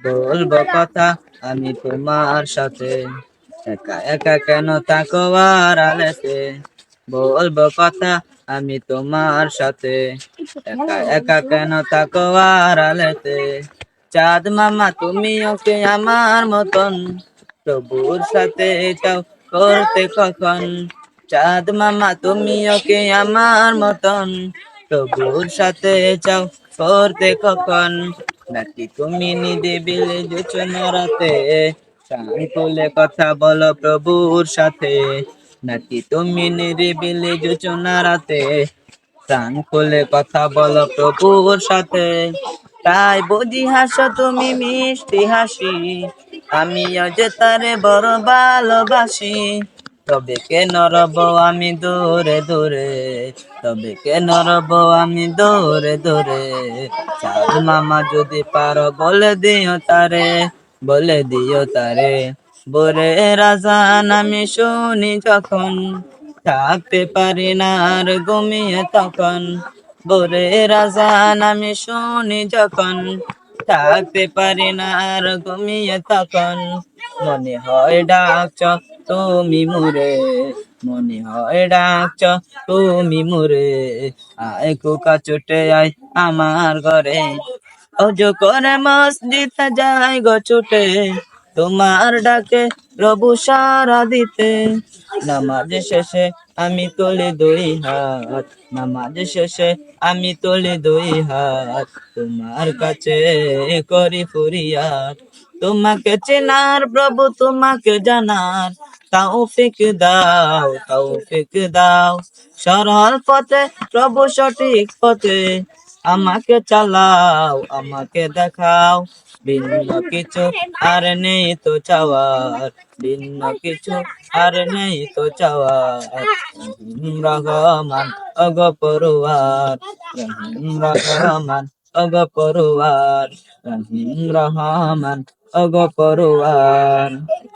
বলবো কথা আমি তোমার সাথে, একা একা কেন থাকো আড়ালেতে। বলবো কথা আমি তোমার সাথে, একা একা কেন থাকো আড়ালেতে। চাঁদ মামা তুমি ওকে আমার মতন, প্রভুর সাথে চাও করতে কখন। চাঁদ মামা তুমি ওকে আমার মতন, প্রভুর সাথে চাও করতে কখন। নাকি তুমি নিদিবিলে জোছনা রাতে, চাঁদ তুলে কথা বলো প্রভুর সাথে। নাকি তুমি নিরিবিলি জোছনা রাতে, প্রাণ খুলে কথা বলো প্রভুর সাথে। তাই বুঝি হাসো তুমি মিষ্টি হাসি, আমিও যে তারে বড় ভালোবাসি। তবে কেন রব আমি দূরে দূরে, তবে কেন রব আমি দূরে দূরে। চাঁদ মামা যদি পারো বলে দিও তারে, বলে দিও তারে। বোরে রাজান আমি শুনি যখন, থাকতে পারি না আর ঘুমিয়ে তখন। বোরে রাজান আমি শুনি যখন, থাকতে পারি না আর ঘুমিয়ে তখন। মনে হয় ডাকছ তুমি মুরে, মনে হয় ডাকছ তুমি মুরে। আয় কুকা ছুটে আয় আমার ঘরে, অজু করে মসজিদে যাই গো ছুটে, তোমার ডাকে প্রভু সারা দিতে। নামাজ শেষে আমি তুলি দুই হাত, নামাজ শেষে আমি তুলি দুই হাত, তোমার কাছে করি ফরিয়াদ। তোমাকে চেনার প্রভু তোমাকে জানার তৌফিক দাও, তৌফিক দাও। সরল পথে প্রভু সঠিক পথে আমাকে চালাও, আমাকে দেখাও। ভিন্ন কিছু আর নেই তো চাওয়ার, ভিন্ন কিছু আর নেই তো চাওয়ার। রহমান অগপরুয়ার, রহমান অগপরুয়ার, রহমান অগপরুয়ার।